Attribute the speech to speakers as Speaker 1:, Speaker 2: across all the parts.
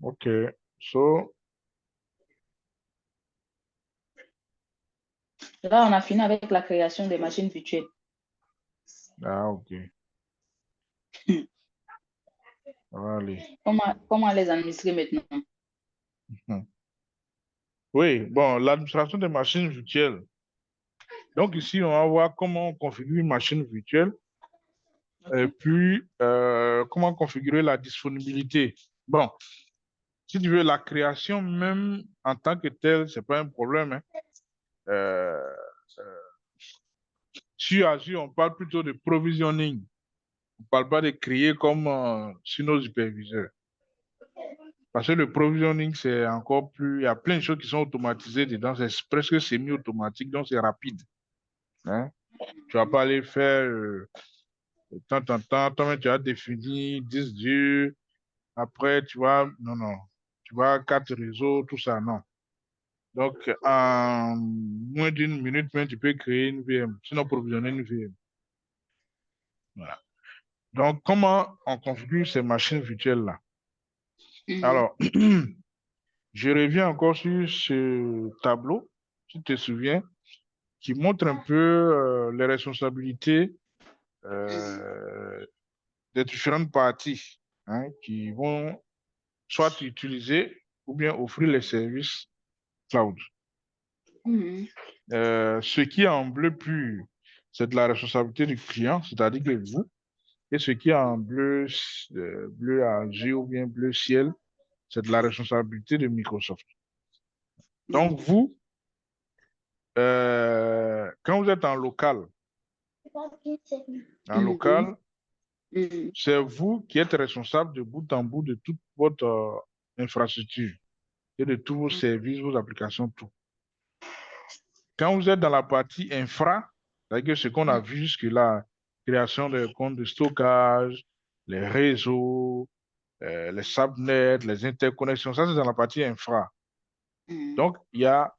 Speaker 1: Okay. So,
Speaker 2: Là, on a fini avec la création des machines virtuelles.
Speaker 1: ok. Allez.
Speaker 2: Comment les administrer maintenant?
Speaker 1: Oui, bon, l'administration des machines virtuelles. Donc ici, on va voir comment on configure une machine virtuelle et puis comment configurer la disponibilité. Bon, si tu veux, la création même en tant que telle, c'est pas un problème, hein. Euh, Sur Azure, on parle plutôt de provisioning. On ne parle pas de créer comme sur nos hyperviseurs. Parce que le provisioning, c'est encore plus... Il y a plein de choses qui sont automatisées dedans. C'est presque semi-automatique, donc c'est rapide. Hein? Tu ne vas pas aller faire de temps en temps. Toi-même, tu as défini 10 dieux. Après, tu vas... Non, non. Tu vas 4 réseaux, tout ça, non. Donc, en moins d'une minute, même, tu peux créer une VM. Sinon, provisionner une VM. Voilà. Donc, comment on configure ces machines virtuelles-là? Alors, je reviens encore sur ce tableau, si tu te souviens, qui montre un peu les responsabilités des différentes parties, hein, qui vont soit utiliser ou bien offrir les services cloud. Ce qui est en bleu pur, c'est de la responsabilité du client, c'est-à-dire que vous, et ce qui est en bleu, bleu azur ou bien bleu ciel, c'est de la responsabilité de Microsoft. Donc, vous, quand vous êtes en local, c'est vous qui êtes responsable de bout en bout de toute votre infrastructure et de tous vos services, vos applications, tout. Quand vous êtes dans la partie infra, c'est-à-dire ce qu'on a vu jusque-là, création de comptes de stockage, les réseaux, les subnets, les interconnexions, ça c'est dans la partie infra. Donc, il y a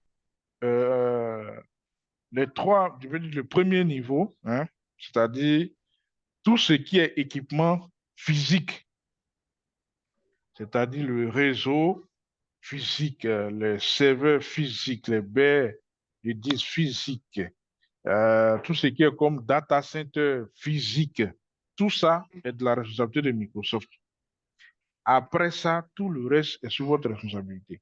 Speaker 1: les trois, je veux dire le premier niveau, hein, c'est-à-dire tout ce qui est équipement physique, c'est-à-dire le réseau physique, les serveurs physiques, les baies, les disques physiques, tout ce qui est comme data center physique, tout ça est de la responsabilité de Microsoft. Après ça, tout le reste est sous votre responsabilité.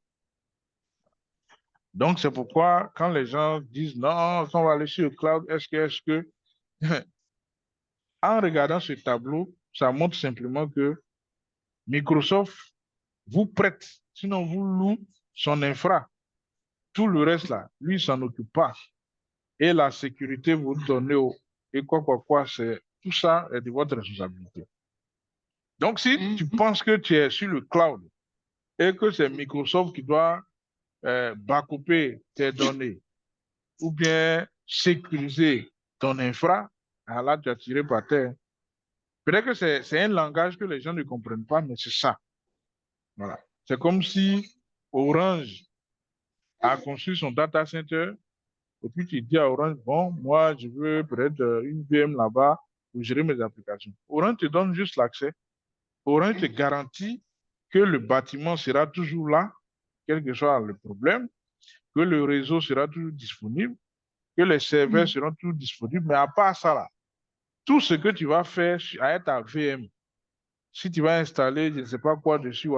Speaker 1: Donc, c'est pourquoi quand les gens disent non, on va aller sur le cloud, est-ce que, en regardant ce tableau, ça montre simplement que Microsoft vous prête, sinon vous loue son infra. Tout le reste là, lui, il s'en occupe pas. Et la sécurité, vous donnez et quoi, c'est tout ça est de votre responsabilité. Donc, si tu penses que tu es sur le cloud et que c'est Microsoft qui doit backuper tes données ou bien sécuriser ton infra, alors là, tu as tiré par terre. Peut-être que c'est un langage que les gens ne comprennent pas, mais c'est ça. Voilà. C'est comme si Orange a construit son data center et puis tu dis à Orange, bon, moi, je veux peut-être une VM là-bas pour gérer mes applications. Orange te donne juste l'accès. Orange te garantit que le bâtiment sera toujours là, quel que soit le problème, que le réseau sera toujours disponible, que les serveurs seront toujours disponibles. Mais à part ça, là, tout ce que tu vas faire avec ta VM, si tu vas installer, je ne sais pas quoi dessus,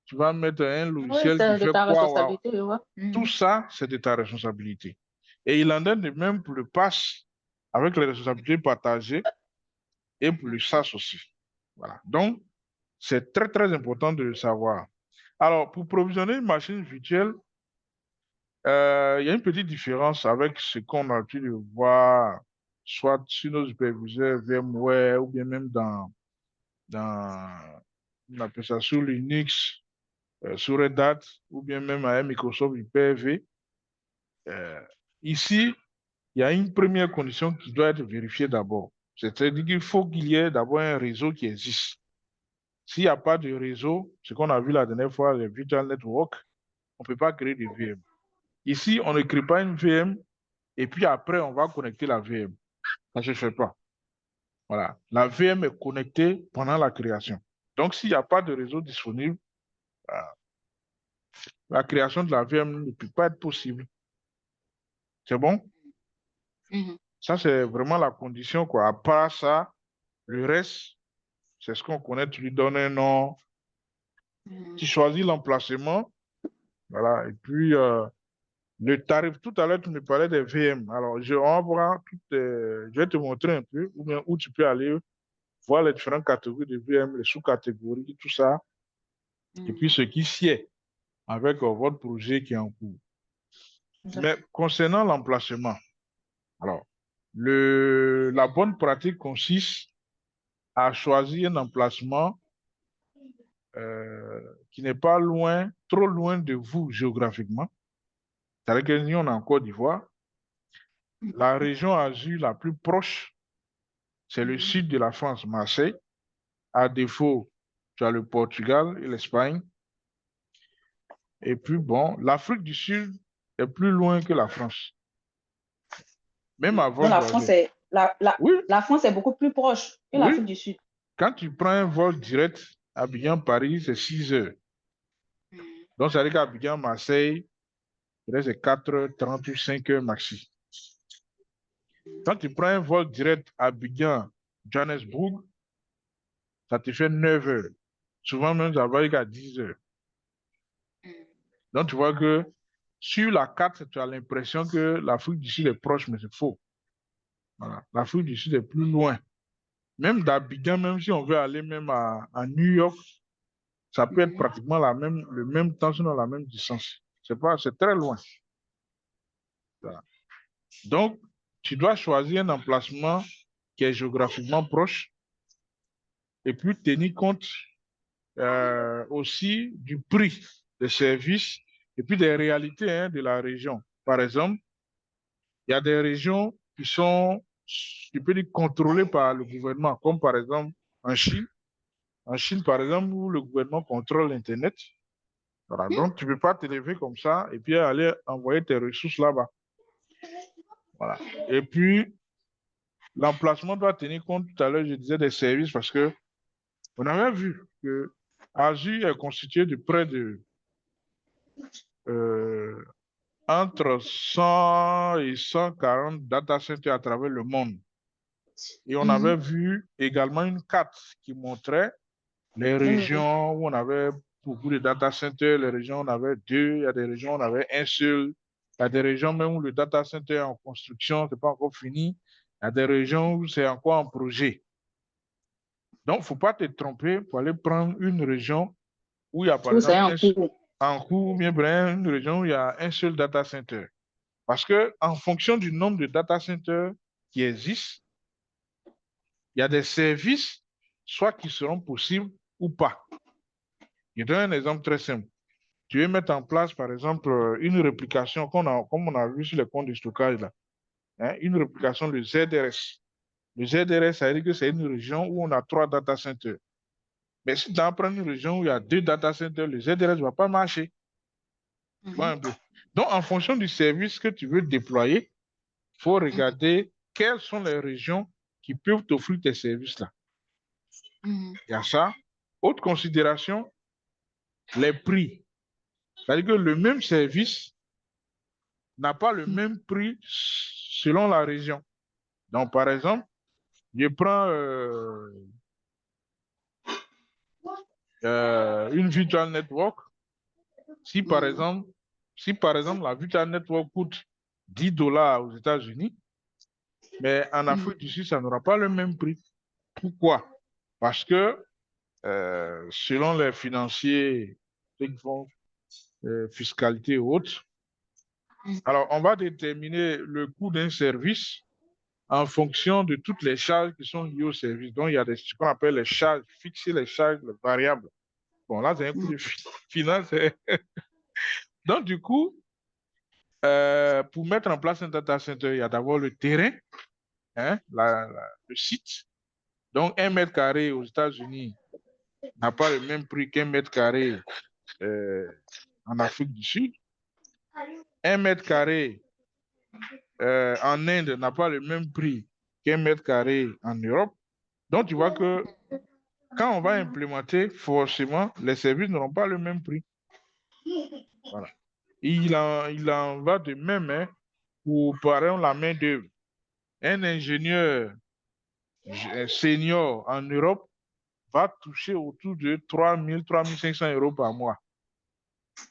Speaker 1: tu vas mettre un logiciel qui fait quoi, tout ça, c'est de ta responsabilité. Et il en est de même pour le pass avec les responsabilités partagées et pour le SaaS aussi. Voilà. Donc, c'est très, très important de le savoir. Alors, pour provisionner une machine virtuelle, il y a une petite différence avec ce qu'on a pu voir soit sur nos superviseurs VMware ou bien même on appelle ça sur Linux, sur Red Hat ou bien même avec Microsoft Hyper-V. Ici, il y a une première condition qui doit être vérifiée d'abord. C'est-à-dire qu'il faut qu'il y ait d'abord un réseau qui existe. S'il n'y a pas de réseau, ce qu'on a vu la dernière fois, le Virtual Network, on ne peut pas créer de VM. Ici, on ne crée pas une VM et puis après, on va connecter la VM. Ça ne se fait pas. Voilà. La VM est connectée pendant la création. Donc, s'il n'y a pas de réseau disponible, la création de la VM ne peut pas être possible. C'est bon?
Speaker 2: Mhm.
Speaker 1: Ça, c'est vraiment la condition, quoi. À part ça, le reste, c'est ce qu'on connaît. Tu lui donnes un nom, tu choisis l'emplacement, voilà. Et puis, le tarif, tout à l'heure, tu me parlais des VM. Alors, on va voir je vais te montrer un peu ou bien où tu peux aller voir les différentes catégories de VM, les sous-catégories, tout ça, et puis ce qui sied avec votre projet qui est en cours. Mais concernant l'emplacement, alors, la bonne pratique consiste à choisir un emplacement qui n'est pas loin, trop loin de vous géographiquement. C'est-à-dire que nous, on est en Côte d'Ivoire. La région Azur la plus proche, c'est le sud de la France, Marseille. À défaut, tu as le Portugal et l'Espagne. Et puis, bon, l'Afrique du Sud est plus loin que la France. Même à
Speaker 2: Donc,
Speaker 1: vol d'oiseau. Oui,
Speaker 2: la France est beaucoup plus proche que
Speaker 1: oui.
Speaker 2: l'Afrique du Sud.
Speaker 1: Quand tu prends un vol direct Abidjan-Paris, c'est 6 heures. Donc, ça veut dire qu'Abidjan-Marseille, c'est 4h30 ou 5 heures maxi. Quand tu prends un vol direct Abidjan-Johannesburg, ça te fait 9 heures. Souvent même, ça va jusqu'à 10 heures. Donc, tu vois que sur la carte, tu as l'impression que l'Afrique du Sud est proche, mais c'est faux. Voilà. L'Afrique du Sud est plus loin. Même d'Abidjan, même si on veut aller même à New York, ça peut être pratiquement le même temps, sinon la même distance. C'est très loin. Voilà. Donc, tu dois choisir un emplacement qui est géographiquement proche et puis tenir compte aussi du prix des services et puis des réalités de la région. Par exemple, il y a des régions qui sont, tu peux dire, contrôlées par le gouvernement, comme par exemple en Chine. En Chine, par exemple, où le gouvernement contrôle l'Internet. Voilà. Donc, tu ne peux pas te lever comme ça et puis aller envoyer tes ressources là-bas. Voilà. Et puis, l'emplacement doit tenir compte, tout à l'heure, je disais des services parce que on avait vu que Azure est constitué de près de euh, entre 100 et 140 data centers à travers le monde. Et on avait vu également une carte qui montrait les régions où on avait beaucoup de data centers, les régions où on avait deux, il y a des régions où on avait un seul, il y a des régions même où le data center est en construction, ce n'est pas encore fini, il y a des régions où c'est encore en projet. Donc, il ne faut pas te tromper pour aller prendre une région où il y a par exemple en cours, ou bien une région où il y a un seul data center. Parce que en fonction du nombre de data centers qui existent, il y a des services, soit qui seront possibles ou pas. Je donne un exemple très simple. Tu veux mettre en place, par exemple, une réplication, comme on a vu sur les comptes de stockage, là, hein, une réplication de ZRS. Le ZRS, ça veut dire que c'est une région où on a 3 data centers. Mais si tu prends une région où il y a 2 data centers, le ZRS ne va pas marcher. Un peu. Donc, en fonction du service que tu veux déployer, il faut regarder quelles sont les régions qui peuvent t'offrir tes services-là. Il y a ça. Autre considération, les prix. C'est-à-dire que le même service n'a pas le même prix selon la région. Donc, par exemple, je prends une virtual network. Si par exemple, la virtual network coûte $10 aux États-Unis, mais en Afrique du Sud, ça n'aura pas le même prix. Pourquoi? Parce que selon les financiers qui font fiscalité ou autres, alors on va déterminer le coût d'un service en fonction de toutes les charges qui sont liées au service. Donc, il y a ce qu'on appelle les charges fixes et les charges variables. Bon, là, c'est un coût de finance. Donc, du coup, pour mettre en place un data center, il y a d'abord le terrain, hein, le site. Donc, 1 m² aux États-Unis n'a pas le même prix qu'1 m² en Afrique du Sud. 1 m² en Inde n'a pas le même prix qu'1 m² en Europe. Donc, tu vois que quand on va implémenter, forcément, les services n'auront pas le même prix. Voilà. Il en va de même, hein, pour, par exemple, la main-d'œuvre. Un ingénieur senior en Europe va toucher autour de 3 000, 3 500 euros par mois.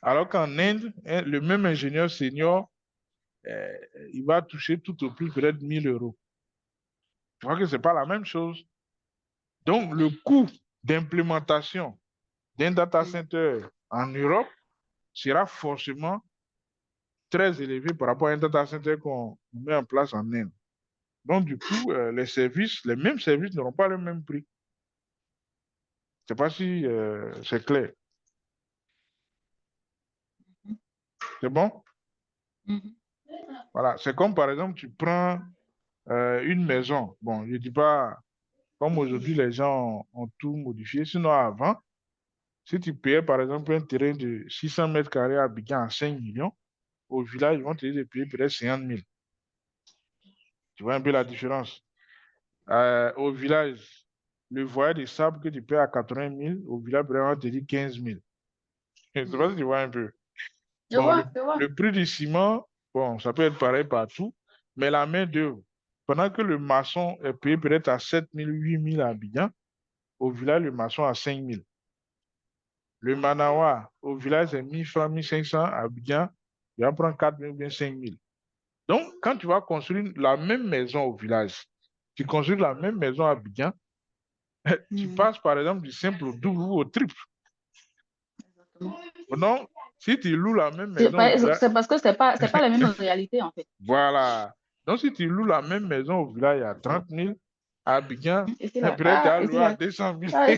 Speaker 1: Alors qu'en Inde, hein, le même ingénieur senior, il va toucher tout au plus peut-être 1 000 euros. Je crois que ce n'est pas la même chose. Donc, le coût d'implémentation d'un data center en Europe sera forcément très élevé par rapport à un data center qu'on met en place en Inde. Donc, du coup, les mêmes services n'auront pas le même prix. Je ne sais pas si c'est clair. C'est bon? Voilà. C'est comme, par exemple, tu prends une maison. Bon, je ne dis pas, comme aujourd'hui, les gens ont tout modifié. Sinon, avant, si tu payais, par exemple, un terrain de 600 mètres carrés à Abidjan à 5 millions, au village, ils vont te dire de payer peut-être 50 000. Tu vois un peu la différence. Au village, le voyer de sable que tu payes à 80 000, au village, on va te dire 15 000. Je ne sais pas si tu vois un peu.
Speaker 2: Je
Speaker 1: Bon,
Speaker 2: vois, je vois.
Speaker 1: le prix du ciment, bon, ça peut être pareil partout, mais la main-d'œuvre, pendant que le maçon est payé peut-être à 7 000, 8 000 à Abidjan, au village, le maçon à 5 000. Le manawa, au village, c'est 1 000 francs, 1 500 à Abidjan, il va prendre 4 000 ou bien 5 000. Donc, quand tu vas construire la même maison au village, tu construis la même maison à Abidjan, tu passes par exemple du simple au double ou au triple. Non, si tu loues la même maison au village,
Speaker 2: C'est parce que c'est pas la même réalité, en fait.
Speaker 1: voilà. Donc, si tu loues la même maison au village à 30 000, à Abidjan,
Speaker 2: Ici, là,
Speaker 1: peut-être tu as loué à
Speaker 2: là,
Speaker 1: 200 000.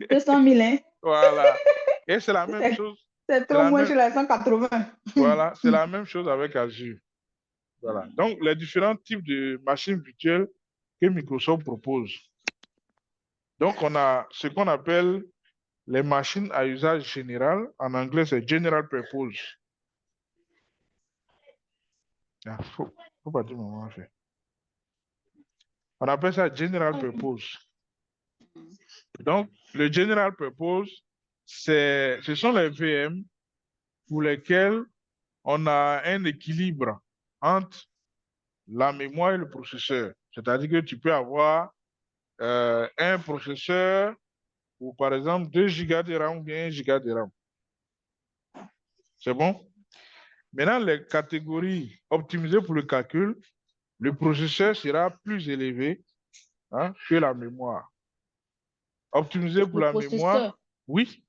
Speaker 2: 200 000, hein.
Speaker 1: Voilà. Et c'est la même chose.
Speaker 2: C'est
Speaker 1: C'est
Speaker 2: trop
Speaker 1: la
Speaker 2: moins
Speaker 1: même,
Speaker 2: sur la 180.
Speaker 1: voilà, c'est la même chose avec Azure. Voilà. Donc, les différents types de machines virtuelles que Microsoft propose. Donc, on a ce qu'on appelle les machines à usage général. En anglais, c'est General Purpose. Il faut pas dire moment fait. On appelle ça General Purpose. Donc, le General Purpose, ce sont les VM pour lesquels on a un équilibre entre la mémoire et le processeur. C'est-à-dire que tu peux avoir un processeur pour, par exemple, 2 Go de RAM ou bien 1 Go de RAM. C'est bon? Maintenant, les catégories optimisées pour le calcul, le processeur sera plus élevé, hein, que la mémoire. Optimisé pour
Speaker 2: Le
Speaker 1: la mémoire,
Speaker 2: processeur.
Speaker 1: oui,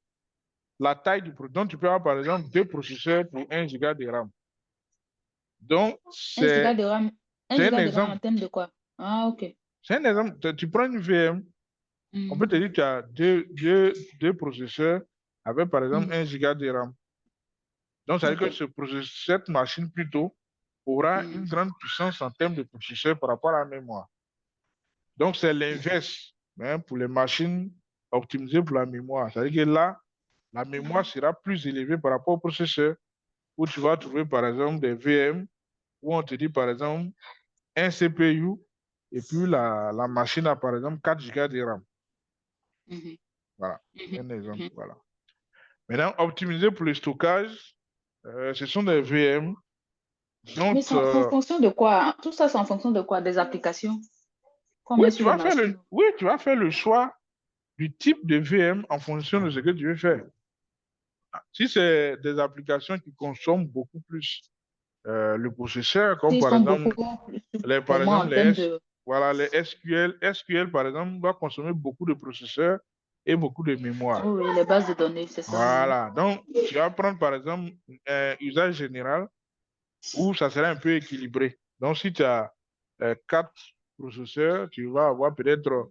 Speaker 1: la taille du processeur. Donc, tu peux avoir, par exemple, 2 processeurs pour 1 Go de RAM. Donc,
Speaker 2: 1 giga
Speaker 1: c'est
Speaker 2: de RAM. 1
Speaker 1: un
Speaker 2: giga de RAM en
Speaker 1: exemple.
Speaker 2: termes de quoi? Ah, ok.
Speaker 1: C'est un exemple. Tu prends une VM, on peut te dire que tu as deux processeurs avec, par exemple, 1 Go de RAM. Donc, ça veut dire que cette machine, plutôt, aura une grande puissance en termes de processeur par rapport à la mémoire. Donc, c'est l'inverse, hein, pour les machines optimisées pour la mémoire. C'est-à-dire que là, la mémoire sera plus élevée par rapport au processeur, où tu vas trouver, par exemple, des VM, où on te dit, par exemple, un CPU, et puis la machine a, par exemple, 4 Go de RAM. Voilà, un exemple, voilà. Maintenant, optimisé pour le stockage, ce sont des VM. Donc,
Speaker 2: Mais c'est en fonction de quoi? Tout ça, c'est en fonction de quoi? Des applications? Qu'on
Speaker 1: oui,
Speaker 2: met sur les machines?
Speaker 1: tu vas faire le choix du type de VM en fonction de ce que tu veux faire. Si c'est des applications qui consomment beaucoup plus le processeur, comme
Speaker 2: S'ils
Speaker 1: par
Speaker 2: sont
Speaker 1: exemple,
Speaker 2: beaucoup plus
Speaker 1: par
Speaker 2: performants
Speaker 1: exemple
Speaker 2: en termes de...
Speaker 1: voilà, les SQL. SQL, par exemple, va consommer beaucoup de processeurs et beaucoup de mémoire.
Speaker 2: Oui, les bases de données, c'est ça.
Speaker 1: Voilà. Donc, tu vas prendre, par exemple, un usage général où ça sera un peu équilibré. Donc, si tu as 4 processeurs, tu vas avoir peut-être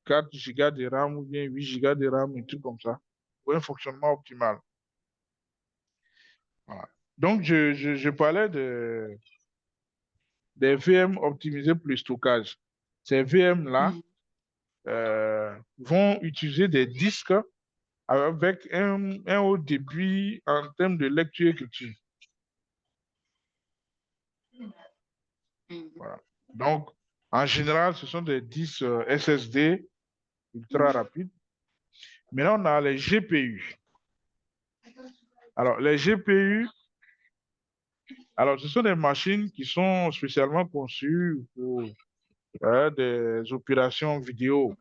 Speaker 1: 4 Go de RAM ou bien 8 Go de RAM, un truc comme ça, pour un fonctionnement optimal. Voilà. Donc, je parlais des VM optimisés pour le stockage. Ces VM-là vont utiliser des disques avec un haut débit en termes de lecture et écriture. Voilà. Donc, en général, ce sont des disques SSD ultra rapides. Maintenant, on a les GPU. Alors, les GPU, alors, ce sont des machines qui sont spécialement conçues pour des opérations vidéo.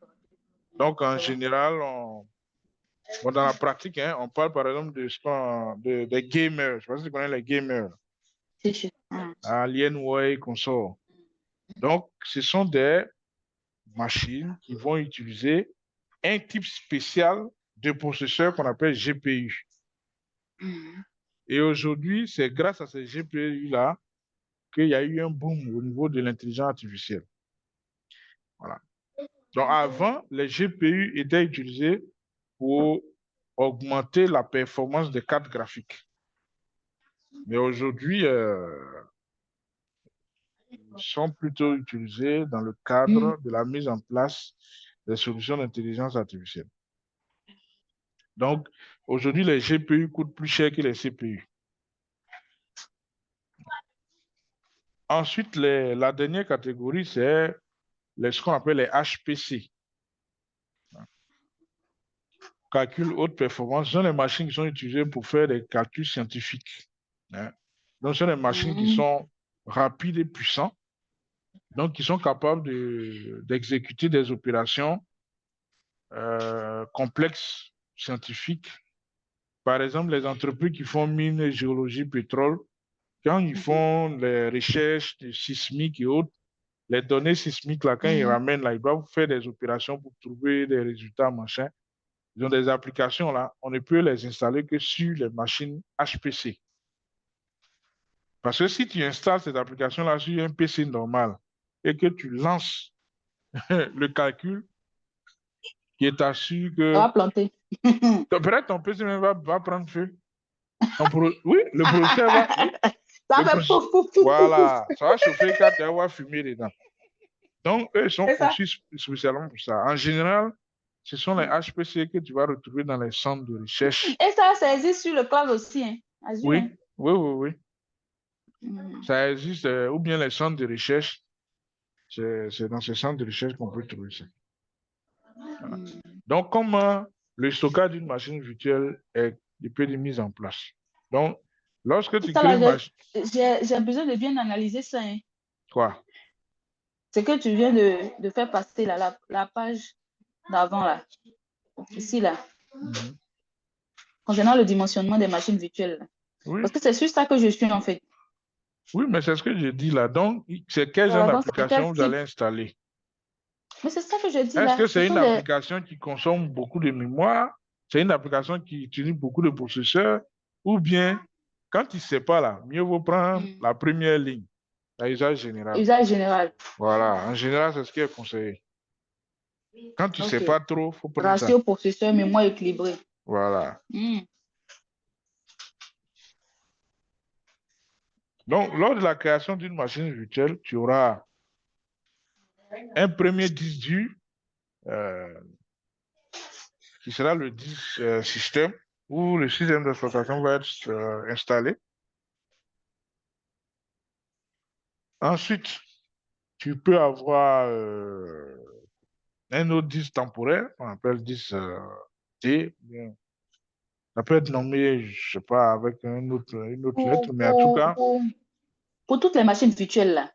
Speaker 1: Donc, en général, bon, dans la pratique, hein, on parle par exemple des gamers. Je ne sais pas si tu connais les gamers. Alienware, consort. Donc, ce sont des machines qui vont utiliser un type spécial de processeur qu'on appelle GPU. Et aujourd'hui, c'est grâce à ces GPU-là qu'il y a eu un boom au niveau de l'intelligence artificielle. Voilà. Donc, avant, les GPU étaient utilisés pour augmenter la performance des cartes graphiques. Mais aujourd'hui, ils sont plutôt utilisés dans le cadre de la mise en place des solutions d'intelligence artificielle. Donc, aujourd'hui, les GPU coûtent plus cher que les CPU. Ensuite, la dernière catégorie, c'est ce qu'on appelle les HPC. Calcul haute performance, ce sont les machines qui sont utilisées pour faire des calculs scientifiques. Hein. Donc, ce sont des machines qui sont rapides et puissantes, donc qui sont capables d'exécuter des opérations complexes scientifiques. Par exemple, les entreprises qui font mine, géologie, pétrole, quand ils font les recherches sismiques et autres, les données sismiques, là, quand ils ramènent, là, ils doivent faire des opérations pour trouver des résultats, machin. Ils ont des applications, là, on ne peut les installer que sur les machines HPC. Parce que si tu installes cette application-là sur un PC normal et que tu lances le calcul, qui est assuré que...
Speaker 2: Ça va planter.
Speaker 1: Peut-être ton PC même va prendre feu. Oui, le processeur va... Oui,
Speaker 2: Ça fait pouf, pouf, pouf,
Speaker 1: voilà, ça va chauffer quand tu vas fumer dedans. Donc, eux, ils sont
Speaker 2: C'est ça.
Speaker 1: conçus spécialement pour ça. En général, ce sont les HPC que tu vas retrouver dans les centres de recherche.
Speaker 2: Et ça existe sur le cloud aussi, hein. Azure, hein.
Speaker 1: Oui, oui, oui, oui. Ça existe, ou bien les centres de recherche. C'est dans ces centres de recherche qu'on peut trouver ça. Voilà. Donc, comment le stockage d'une machine virtuelle est mis en place? Donc, lorsque tu crées une machine...
Speaker 2: J'ai besoin de bien analyser ça, hein.
Speaker 1: Quoi?
Speaker 2: C'est que tu viens de faire passer là, la page d'avant, là. Ici, là. Concernant le dimensionnement des machines virtuelles.
Speaker 1: Oui.
Speaker 2: Parce que c'est sur ça que je suis, en fait.
Speaker 1: Oui, mais c'est ce que je dis là. Donc, c'est quel genre d'application vous allez installer?
Speaker 2: Mais c'est ça que je dis là.
Speaker 1: Est-ce que c'est une application qui consomme beaucoup de mémoire? C'est une application qui utilise beaucoup de processeurs? Ou bien, quand tu ne sais pas là, mieux vaut prendre la première ligne, l'usage général.
Speaker 2: Usage général.
Speaker 1: Voilà, en général, c'est ce qui est conseillé. Quand tu ne sais pas trop, il faut prendre ça.
Speaker 2: Ratio processeur, mémoire équilibrée.
Speaker 1: Voilà. Donc, lors de la création d'une machine virtuelle, tu auras un premier disque dur qui sera le disque système où le système d'exploitation va être installé. Ensuite, tu peux avoir un autre disque temporaire, on appelle disque T. Ça peut être nommé, je ne sais pas, avec une autre lettre, mais en tout cas...
Speaker 2: Pour toutes les machines virtuelles, là,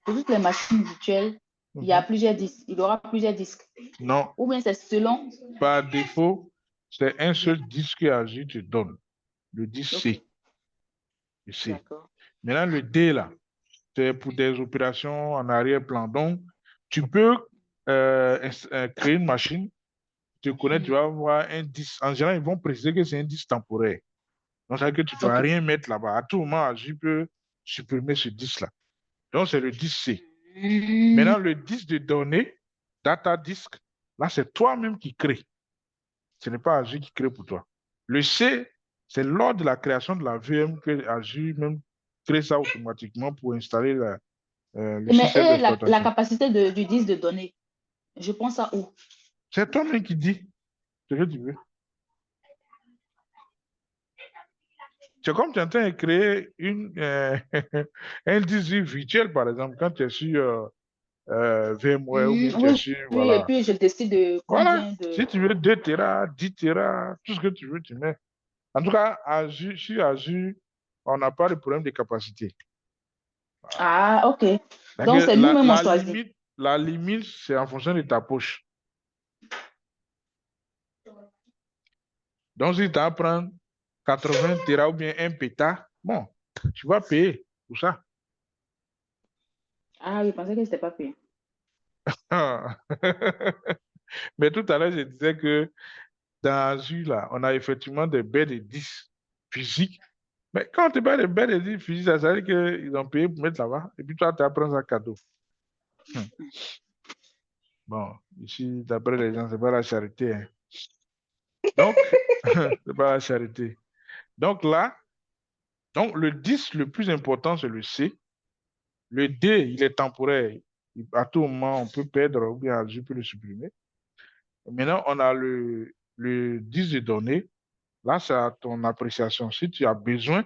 Speaker 2: pour toutes les machines virtuelles, il y a plusieurs disques. Il y aura plusieurs disques.
Speaker 1: Non.
Speaker 2: Ou bien c'est selon...
Speaker 1: Par défaut, c'est un seul disque que Azure te donne, le disque C. Le C. Maintenant, le D, là, c'est pour des opérations en arrière-plan. Donc, tu peux créer une machine, tu connais, tu vas avoir un disque. En général, ils vont préciser que c'est un disque temporaire. Donc, ça veut dire que tu ne dois rien mettre là-bas. À tout moment, Azure peut supprimer ce disque-là. Donc, c'est le disque C. Maintenant, le disque de données, data disk, là, c'est toi-même qui crée. Ce n'est pas Azure qui crée pour toi. Le C, c'est lors de la création de la VM que Azure même crée ça automatiquement pour installer le système d'exploitation.
Speaker 2: La capacité du disque de données, je pense à où?
Speaker 1: C'est toi-même qui dis ce que tu veux. C'est comme tu es en train de créer un disque virtuel, par exemple, quand tu es sur VMware ou bien tu es
Speaker 2: Oui,
Speaker 1: sur,
Speaker 2: oui, et
Speaker 1: voilà.
Speaker 2: puis je décide de
Speaker 1: Voilà.
Speaker 2: combien de...
Speaker 1: Si tu veux 2 Tera, 10 Tera, tout ce que tu veux, tu mets. En tout cas, Azure, sur Azure, on n'a pas de problème de capacité.
Speaker 2: Ah, ok.
Speaker 1: Donc,
Speaker 2: Donc, c'est nous-mêmes, on choisit.
Speaker 1: la limite, c'est en fonction de ta poche. Donc, si tu as prendre 80 Tera ou bien 1 péta, bon, tu vas payer pour ça.
Speaker 2: Ah, je pensais que c'était pas payé.
Speaker 1: Mais tout à l'heure, je disais que dans Azure, là, on a effectivement des baies de 10 physiques. Mais quand tu parles de baies de 10 physiques, ça veut dire qu'ils ont payé pour mettre là-bas. Et puis toi, tu apprends ça cadeau. Bon, ici, d'après les gens, c'est pas la charité, hein. Donc, c'est pas la charité. Donc là, donc le 10, le plus important, c'est le C. Le D, il est temporaire. À tout moment, on peut perdre ou bien Azure peut le supprimer. Maintenant, on a le 10 de données. Là, c'est à ton appréciation. Si tu as besoin,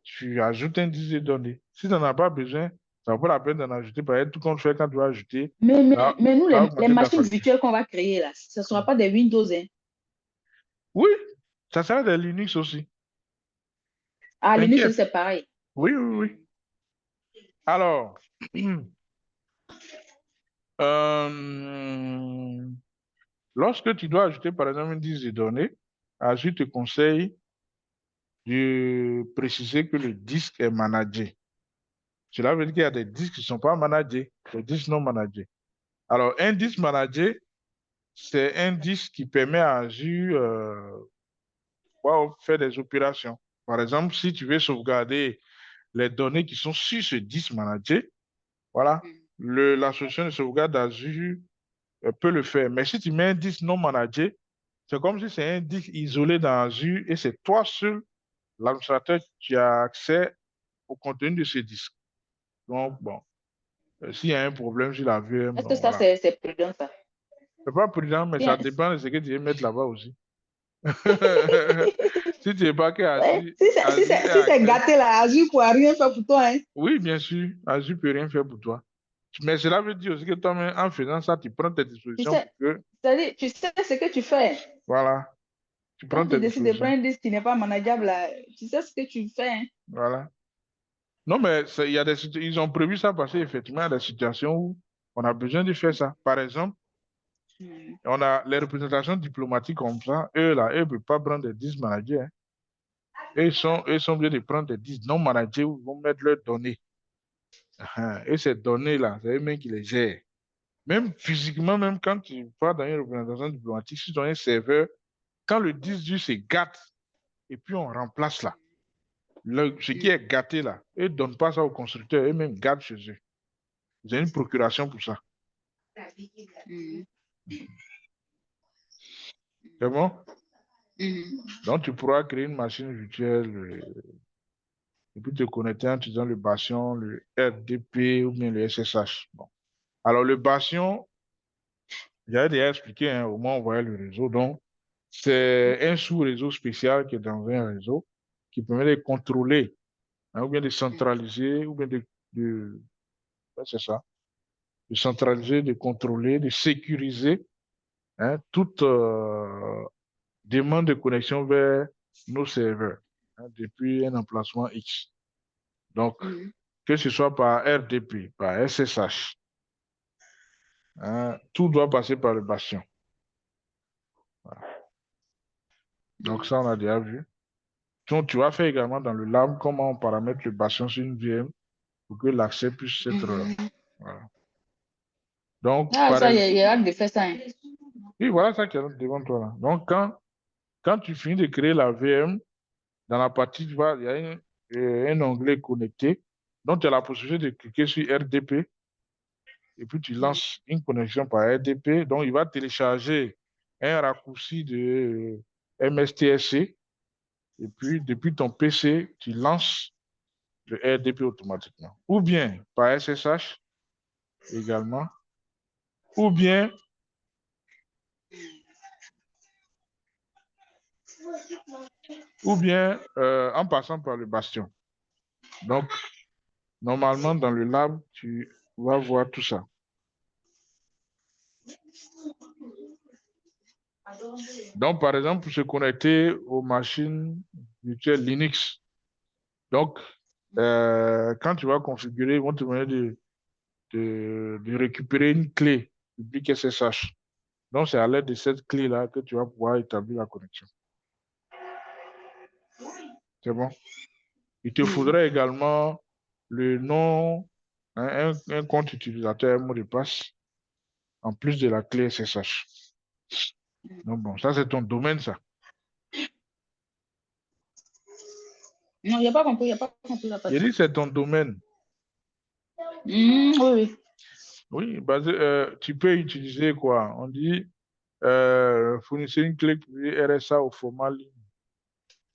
Speaker 1: tu ajoutes un 10 de données. Si tu n'en as pas besoin, ça vaut pas la peine d'en ajouter. Par exemple, tout compte fait, quand tu vas ajouter,
Speaker 2: Mais nous,
Speaker 1: ça va
Speaker 2: les
Speaker 1: augmenter ta
Speaker 2: machines
Speaker 1: facture.
Speaker 2: virtuelles qu'on va créer là, ce ne sera pas des Windows, hein.
Speaker 1: Oui, ça sert des Linux aussi.
Speaker 2: Ah, Linux,
Speaker 1: T'inquiète.
Speaker 2: c'est pareil.
Speaker 1: Oui, oui, oui. Alors, euh, lorsque tu dois ajouter, par exemple, une liste de données, Azure te conseille de préciser que le disque est managé. Cela veut dire qu'il y a des disques qui ne sont pas managés, des disques non managés. Alors, un disque managé, c'est un disque qui permet à Azure faire des opérations. Par exemple, si tu veux sauvegarder les données qui sont sur ce disque managé, voilà, la solution de sauvegarde d'Azure peut le faire. Mais si tu mets un disque non managé, c'est comme si c'est un disque isolé dans Azure et c'est toi seul, l'administrateur, qui a accès au contenu de ce disque. Donc, bon, s'il y a un problème sur la VM,
Speaker 2: Est-ce que
Speaker 1: bon,
Speaker 2: ça,
Speaker 1: voilà.
Speaker 2: c'est prudent, ça?
Speaker 1: C'est pas prudent, mais ça
Speaker 2: Bien.
Speaker 1: dépend de ce que tu veux mettre là-bas aussi. Si tu n'es pas que
Speaker 2: Ouais.
Speaker 1: Azure,
Speaker 2: Si
Speaker 1: Azure est
Speaker 2: c'est
Speaker 1: accès.
Speaker 2: gâté là, Azure ne pourra rien faire pour toi, hein.
Speaker 1: Oui, bien sûr, Azure ne peut rien faire pour toi. Mais cela veut dire aussi que toi-même, en faisant ça, tu prends tes
Speaker 2: Tu
Speaker 1: dispositions
Speaker 2: sais,
Speaker 1: pour que,
Speaker 2: c'est-à-dire, tu sais ce que tu fais.
Speaker 1: voilà, tu
Speaker 2: Quand
Speaker 1: prends
Speaker 2: tu
Speaker 1: tes
Speaker 2: décides de
Speaker 1: dispositions.
Speaker 2: prendre un disque qui n'est pas manageable, là, tu sais ce que tu fais, hein.
Speaker 1: Voilà. Non, mais il y a ils ont prévu ça parce qu'effectivement, il y a des situations où on a besoin de faire ça. Par exemple, on a les représentations diplomatiques comme ça, eux, là, eux ne peuvent pas prendre des disques managés, hein. Eux sont obligés de prendre des disques non managés où ils vont mettre leurs données. Et ces données-là, c'est eux-mêmes qui les gèrent. Même physiquement, même quand tu vas dans une représentation diplomatique, si tu as un serveur, quand le disque dur se gâte, et puis on remplace là, ce qui est gâté là, eux ne donnent pas ça aux constructeurs, eux-mêmes gardent chez eux. Ils ont une procuration pour ça. C'est bon? Donc, tu pourras créer une machine virtuelle et puis te connecter en utilisant le Bastion, le RDP ou bien le SSH. Bon. Alors, le Bastion, j'avais déjà expliqué, hein, au moins on voyait le réseau. Donc, c'est un sous-réseau spécial qui est dans un réseau qui permet de contrôler, hein, ou bien de centraliser, ou bien ouais, c'est ça, de centraliser, de contrôler, de sécuriser, hein, toute demande de connexion vers nos serveurs, hein, depuis un emplacement X. Donc, que ce soit par RDP, par SSH, hein, tout doit passer par le bastion. Voilà. Donc, ça, on a déjà vu. Donc, tu vas faire également dans le lab comment on paramètre le bastion sur une VM pour que l'accès puisse être. Voilà. Donc,
Speaker 2: Ah,
Speaker 1: par
Speaker 2: ça,
Speaker 1: exemple,
Speaker 2: il y a hâte de faire ça, hein.
Speaker 1: oui, voilà ça qui est devant toi là. Donc, quand tu finis de créer la VM, dans la partie, tu vois, il y a un onglet connecté. Donc, tu as la possibilité de cliquer sur RDP et puis tu lances une connexion par RDP. Donc, il va télécharger un raccourci de MSTSC et puis, depuis ton PC, tu lances le RDP automatiquement. Ou bien par SSH également, ou bien en passant par le bastion. Donc, normalement, dans le lab, tu vas voir tout ça. Donc, par exemple, pour se connecter aux machines virtuelles Linux, donc, quand tu vas configurer, ils vont te demander de récupérer une clé publique SSH. Donc, c'est à l'aide de cette clé-là que tu vas pouvoir établir la connexion. C'est bon? Il te faudrait également le nom, un compte utilisateur, un mot de passe, en plus de la clé SSH. Donc, bon, ça, c'est ton domaine, ça.
Speaker 2: Non, il n'y a pas compris, il n'y a pas compris la
Speaker 1: J'ai
Speaker 2: partie.
Speaker 1: dit, c'est ton domaine.
Speaker 2: Oui, oui.
Speaker 1: Oui, tu peux utiliser quoi? On dit fournissez une clé privée RSA au format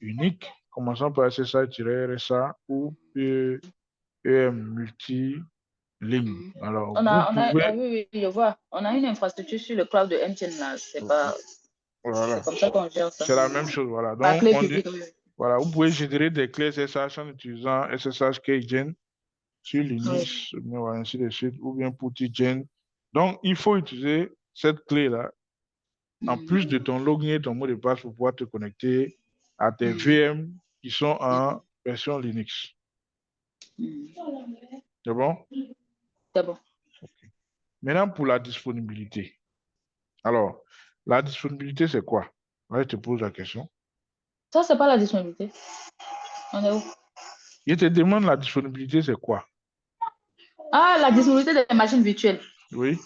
Speaker 1: unique, commençant par SSH-RSA ou multi-ligne. Alors, vous pouvez.
Speaker 2: Oui, oui, je vois. On a une infrastructure sur le cloud de MTN là. C'est
Speaker 1: Voilà,
Speaker 2: comme ça qu'on gère ça.
Speaker 1: c'est la même chose. Voilà.
Speaker 2: Par
Speaker 1: Donc,
Speaker 2: clé
Speaker 1: on dit,
Speaker 2: publique, oui.
Speaker 1: voilà, vous pouvez générer des clés SSH en utilisant SSH Keygen sur Linux, mais voilà, ainsi de suite, ou bien PuTTYGen. Donc, il faut utiliser cette clé-là, en plus de ton login et ton mot de passe, pour pouvoir te connecter à tes VM qui sont en version Linux. C'est bon?
Speaker 2: C'est bon.
Speaker 1: Okay. Maintenant, pour la disponibilité. Alors, la disponibilité, c'est quoi? Là, je te pose la question.
Speaker 2: Ça, c'est pas la disponibilité. On est où?
Speaker 1: Je te demande la disponibilité, c'est quoi?
Speaker 2: Ah, la disponibilité des machines virtuelles.
Speaker 1: Oui.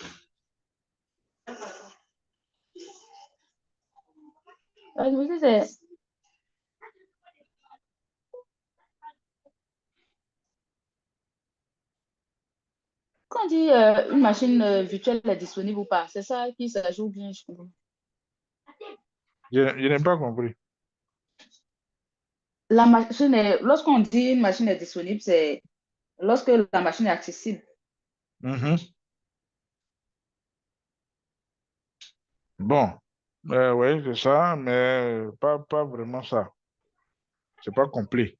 Speaker 2: La disponibilité, c'est... Quand on dit une machine virtuelle est disponible ou pas, c'est ça qui s'ajoute bien, je comprends.
Speaker 1: Je n'ai pas compris.
Speaker 2: La machine est... Lorsqu'on dit une machine est disponible, c'est lorsque la machine est accessible.
Speaker 1: Bon, oui, c'est ça, mais pas vraiment ça. C'est pas complet.